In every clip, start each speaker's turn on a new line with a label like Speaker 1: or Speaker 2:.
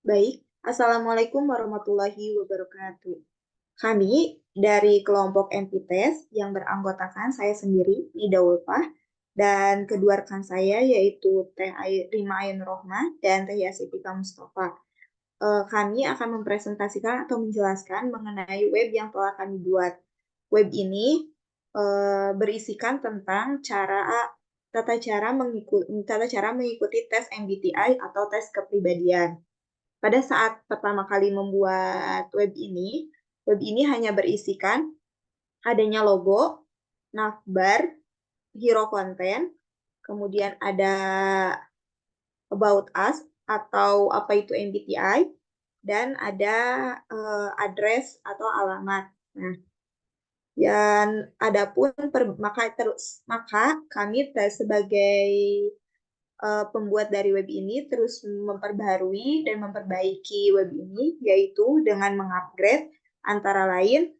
Speaker 1: Baik, Assalamualaikum warahmatullahi wabarakatuh. Kami dari kelompok entitas yang beranggotakan saya sendiri, Nida Ulfah, dan kedua rekan saya yaitu Rima Ayun Rohmah dan Teh Yasifika Mustafa. Kami akan mempresentasikan atau menjelaskan mengenai web yang telah kami buat. Web ini berisikan tentang tata cara mengikuti tes MBTI atau tes kepribadian. Pada saat pertama kali membuat web ini hanya berisikan adanya logo, navbar, hero content, kemudian ada about us atau apa itu MBTI, dan ada address atau alamat. Nah, dan adapun maka kami sebagai pembuat dari web ini terus memperbarui dan memperbaiki web ini, yaitu dengan mengupgrade antara lain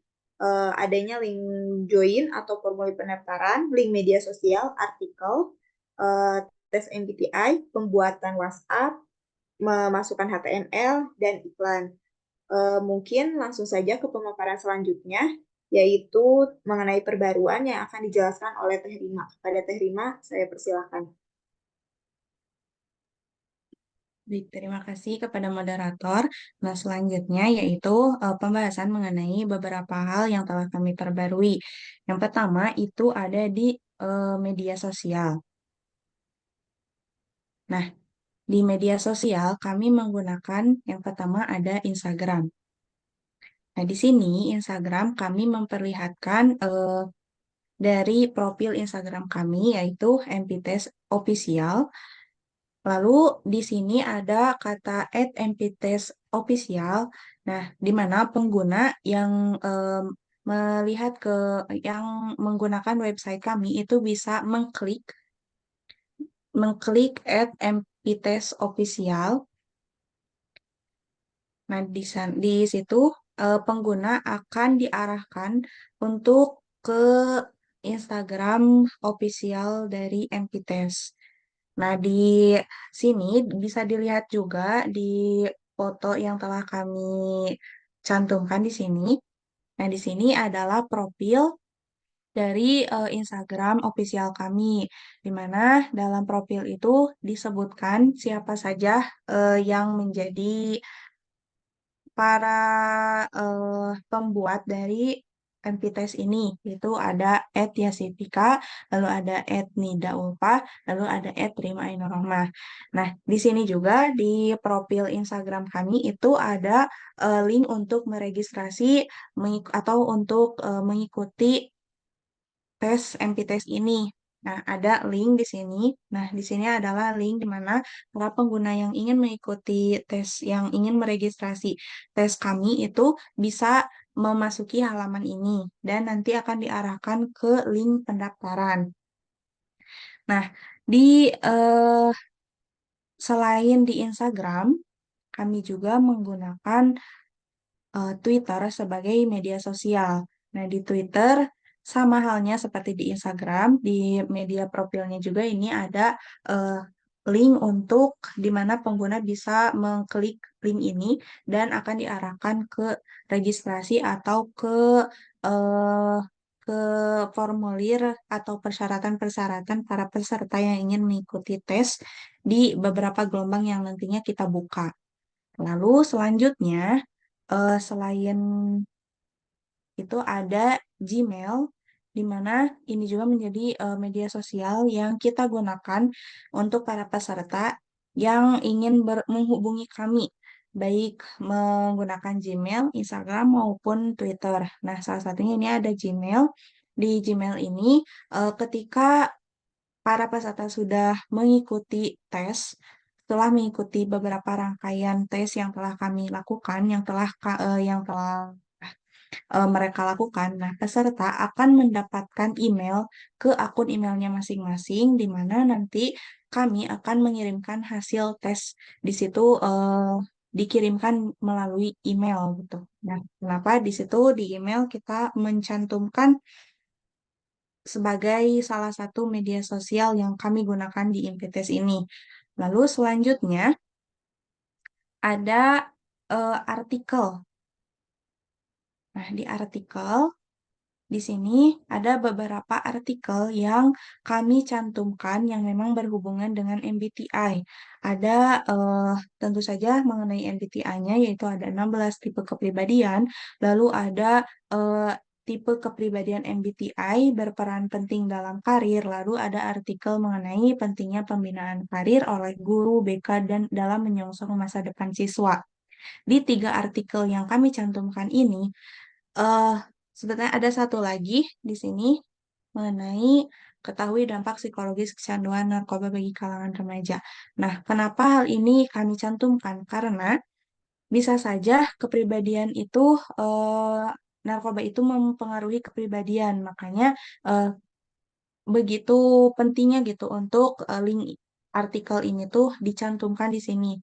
Speaker 1: adanya link join atau formulir pendaftaran, link media sosial, artikel, eh, tes MBTI, pembuatan WhatsApp, memasukkan HTML, dan iklan. Mungkin langsung saja ke pemaparan selanjutnya, yaitu mengenai perbaruan yang akan dijelaskan oleh Teh Rima. Kepada Teh Rima, saya persilahkan.
Speaker 2: Baik, terima kasih kepada moderator. Nah, selanjutnya yaitu pembahasan mengenai beberapa hal yang telah kami perbarui. Yang pertama itu ada di media sosial. Nah, di media sosial kami menggunakan yang pertama ada Instagram. Nah, di sini Instagram kami memperlihatkan dari profil Instagram kami yaitu MPTS Official. Lalu di sini ada kata @mptes official. Nah, di mana pengguna yang melihat yang menggunakan website kami itu bisa mengklik @mptes official. Nah, di situ pengguna akan diarahkan untuk ke Instagram official dari MPTes. Nah, di sini bisa dilihat juga di foto yang telah kami cantumkan di sini. Nah, di sini adalah profil dari Instagram official kami, di mana dalam profil itu disebutkan siapa saja yang menjadi para pembuat dari MPTes ini. Itu ada @yasifika, lalu ada @nida ulfa, lalu ada @rima ainur rahmah. Nah, di sini juga di profil Instagram kami itu ada link untuk meregistrasi atau untuk mengikuti tes MPTes ini. Nah, ada link di sini. Nah, di sini adalah link di mana para pengguna yang ingin mengikuti tes, yang ingin meregistrasi tes kami itu bisa memasuki halaman ini dan nanti akan diarahkan ke link pendaftaran. Nah, di selain di Instagram, kami juga menggunakan Twitter sebagai media sosial. Nah, di Twitter sama halnya seperti di Instagram, di media profilnya juga ini ada eh, link untuk di mana pengguna bisa mengklik link ini dan akan diarahkan ke registrasi atau eh, ke formulir atau persyaratan-persyaratan para peserta yang ingin mengikuti tes di beberapa gelombang yang nantinya kita buka. Lalu selanjutnya, selain itu ada Gmail, di mana ini juga menjadi media sosial yang kita gunakan untuk para peserta yang ingin menghubungi kami, baik menggunakan Gmail, Instagram, maupun Twitter. Nah, salah satunya ini ada Gmail. Di Gmail ini, ketika para peserta sudah mengikuti tes, setelah mengikuti beberapa rangkaian tes yang telah kami lakukan, yang telah mereka lakukan. Nah, peserta akan mendapatkan email ke akun emailnya masing-masing, di mana nanti kami akan mengirimkan hasil tes di situ dikirimkan melalui email gitu. Nah, kenapa di situ di email kita mencantumkan sebagai salah satu media sosial yang kami gunakan di Impites ini. Lalu selanjutnya ada artikel. Nah, di artikel di sini ada beberapa artikel yang kami cantumkan yang memang berhubungan dengan MBTI. Ada tentu saja mengenai MBTI-nya yaitu ada 16 tipe kepribadian, lalu ada tipe kepribadian MBTI berperan penting dalam karir, lalu ada artikel mengenai pentingnya pembinaan karir oleh guru, BK, dan dalam menyongsong masa depan siswa. Di tiga artikel yang kami cantumkan ini, eh sebenarnya ada satu lagi di sini mengenai ketahui dampak psikologis kecanduan narkoba bagi kalangan remaja. Nah, kenapa hal ini kami cantumkan? Karena bisa saja kepribadian itu, narkoba itu mempengaruhi kepribadian. Makanya eh, begitu pentingnya gitu untuk link artikel ini tuh dicantumkan di sini.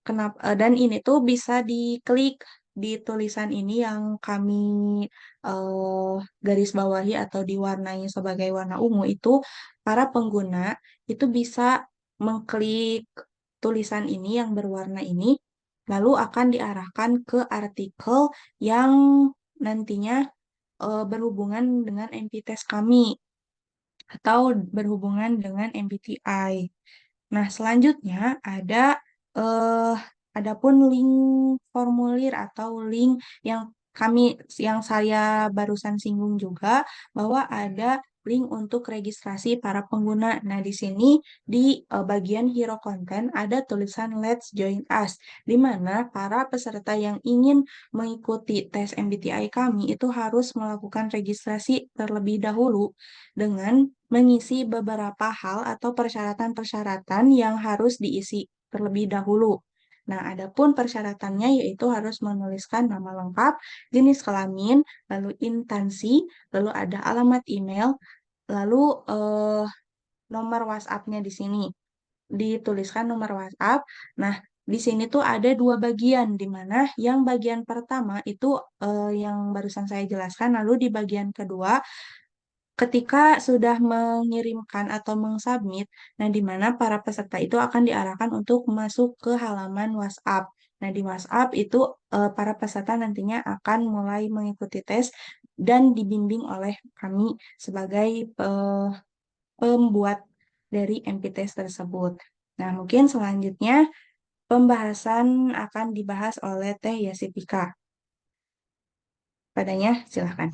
Speaker 2: Kenapa? Dan ini tuh bisa diklik di tulisan ini yang kami eh, garis bawahi atau diwarnai sebagai warna ungu itu para pengguna itu bisa mengklik tulisan ini yang berwarna ini lalu akan diarahkan ke artikel yang nantinya berhubungan dengan MPTest kami atau berhubungan dengan MBTI. Nah, selanjutnya eh adapun link formulir atau link yang kami yang saya barusan singgung juga bahwa ada link untuk registrasi para pengguna. Nah, di sini di bagian hero content ada tulisan Let's Join Us di mana para peserta yang ingin mengikuti tes MBTI kami itu harus melakukan registrasi terlebih dahulu dengan mengisi beberapa hal atau persyaratan-persyaratan yang harus diisi terlebih dahulu. Nah, adapun persyaratannya yaitu harus menuliskan nama lengkap, jenis kelamin, lalu instansi, lalu ada alamat email, lalu nomor WhatsApp-nya di sini. Dituliskan nomor WhatsApp. Nah, di sini tuh ada dua bagian, di mana yang bagian pertama itu yang barusan saya jelaskan, lalu di bagian kedua ketika sudah mengirimkan atau mengsubmit, nah di mana para peserta itu akan diarahkan untuk masuk ke halaman WhatsApp. Nah, di WhatsApp itu para peserta nantinya akan mulai mengikuti tes dan dibimbing oleh kami sebagai pembuat dari MP-tes tersebut. Nah, mungkin selanjutnya pembahasan akan dibahas oleh Teh Yasipika. Padanya, silahkan.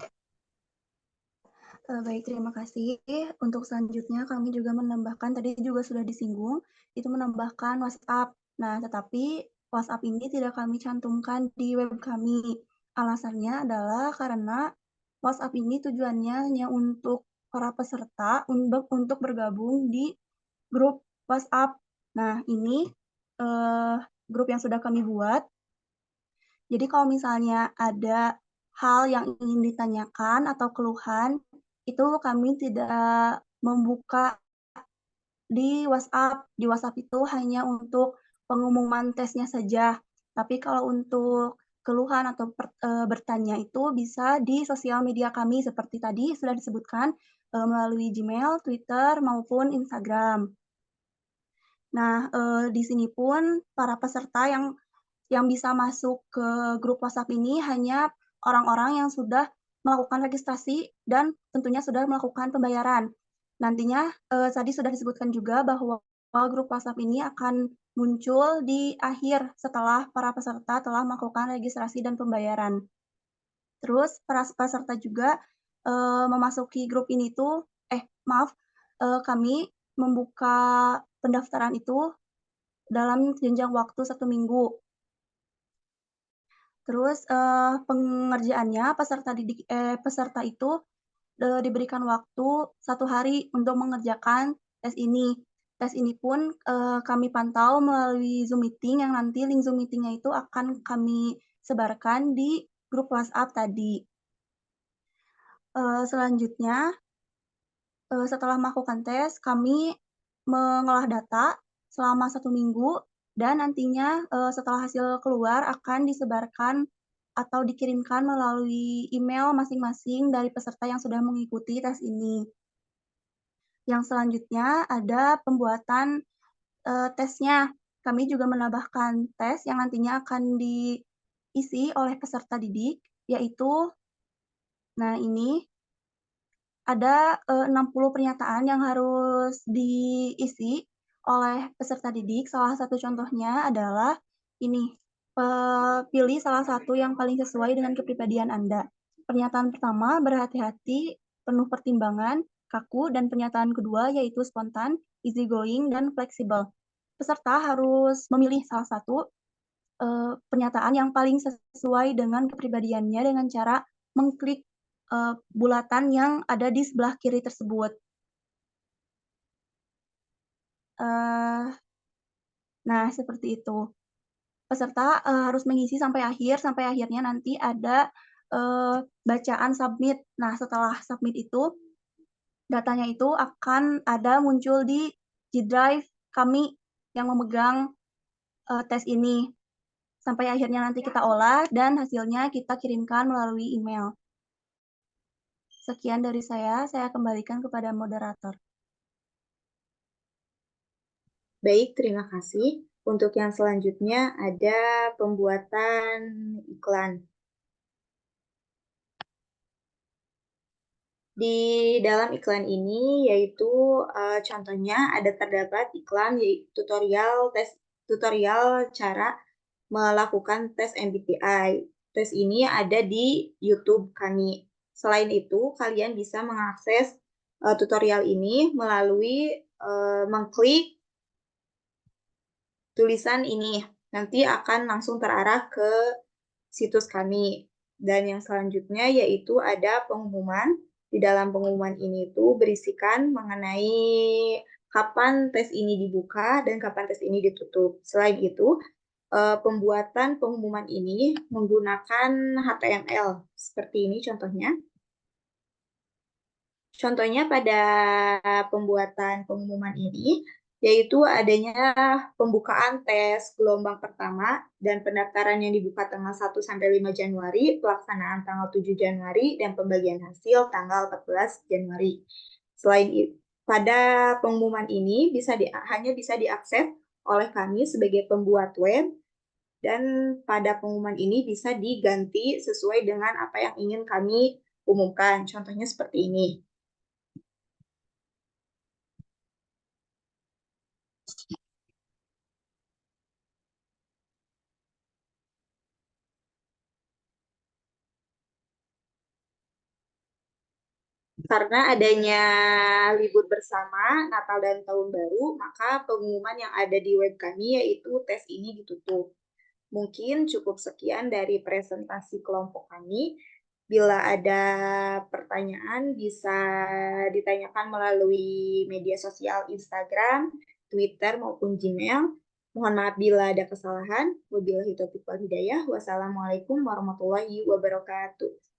Speaker 3: Baik, terima kasih. Untuk selanjutnya kami juga menambahkan, tadi juga sudah disinggung, itu menambahkan WhatsApp. Nah, tetapi WhatsApp ini tidak kami cantumkan di web kami. Alasannya adalah karena WhatsApp ini tujuannya hanya untuk para peserta untuk bergabung di grup WhatsApp. Nah, ini eh, grup yang sudah kami buat. Jadi kalau misalnya ada hal yang ingin ditanyakan atau keluhan, itu kami tidak membuka di WhatsApp. Di WhatsApp itu hanya untuk pengumuman tesnya saja. Tapi kalau untuk keluhan atau bertanya itu bisa di sosial media kami seperti tadi sudah disebutkan melalui Gmail, Twitter, maupun Instagram. Nah, di sini pun para peserta yang bisa masuk ke grup WhatsApp ini hanya orang-orang yang sudah melakukan registrasi dan tentunya sudah melakukan pembayaran. Nantinya tadi sudah disebutkan juga bahwa grup WhatsApp ini akan muncul di akhir setelah para peserta telah melakukan registrasi dan pembayaran. Terus para peserta juga memasuki grup ini tuh, maaf, kami membuka pendaftaran itu dalam jenjang waktu 1 minggu. Terus pengerjaannya peserta itu diberikan waktu 1 hari untuk mengerjakan tes ini. Tes ini pun kami pantau melalui Zoom meeting yang nanti link Zoom meetingnya itu akan kami sebarkan di grup WhatsApp tadi. Selanjutnya setelah melakukan tes, kami mengolah data selama 1 minggu dan nantinya setelah hasil keluar akan disebarkan atau dikirimkan melalui email masing-masing dari peserta yang sudah mengikuti tes ini. Yang selanjutnya ada pembuatan tesnya. kami juga menambahkan tes yang nantinya akan diisi oleh peserta didik, yaitu, nah ini ada 60 pernyataan yang harus diisi oleh peserta didik. Salah satu contohnya adalah ini, pilih salah satu yang paling sesuai dengan kepribadian Anda. Pernyataan pertama, berhati-hati, penuh pertimbangan, kaku, dan pernyataan kedua yaitu spontan, easygoing, dan fleksibel. Peserta harus memilih salah satu pernyataan yang paling sesuai dengan kepribadiannya dengan cara mengklik bulatan yang ada di sebelah kiri tersebut. Nah, seperti itu. Peserta harus mengisi sampai akhirnya nanti ada bacaan submit. Nah, setelah submit itu, datanya itu akan ada muncul di G-Drive kami yang memegang tes ini. Sampai akhirnya nanti kita olah dan hasilnya kita kirimkan melalui email. Sekian dari saya kembalikan kepada moderator.
Speaker 1: Baik, terima kasih. Untuk yang selanjutnya ada pembuatan iklan. Di dalam iklan ini yaitu contohnya ada terdapat iklan yaitu tutorial cara melakukan tes MBTI. Tes ini ada di YouTube kami. Selain itu, kalian bisa mengakses tutorial ini melalui mengklik tulisan ini. Nanti akan langsung terarah ke situs kami. Dan yang selanjutnya yaitu ada pengumuman. Di dalam pengumuman ini tuh berisikan mengenai kapan tes ini dibuka dan kapan tes ini ditutup. Selain itu, pembuatan pengumuman ini menggunakan HTML. Seperti ini contohnya. Contohnya pada pembuatan pengumuman ini, yaitu adanya pembukaan tes gelombang pertama dan pendaftaran yang dibuka tanggal 1 sampai 5 Januari, pelaksanaan tanggal 7 Januari, dan pembagian hasil tanggal 14 Januari. Selain itu, pada pengumuman ini hanya bisa diakses oleh kami sebagai pembuat web, dan pada pengumuman ini bisa diganti sesuai dengan apa yang ingin kami umumkan. Contohnya seperti ini. Karena adanya libur bersama Natal dan Tahun Baru, maka pengumuman yang ada di web kami yaitu tes ini ditutup. Mungkin cukup sekian dari presentasi kelompok kami. Bila ada pertanyaan bisa ditanyakan melalui media sosial Instagram, Twitter, maupun Gmail. Mohon maaf bila ada kesalahan. Wabillahi taufiq wal hidayah. Wassalamualaikum warahmatullahi wabarakatuh.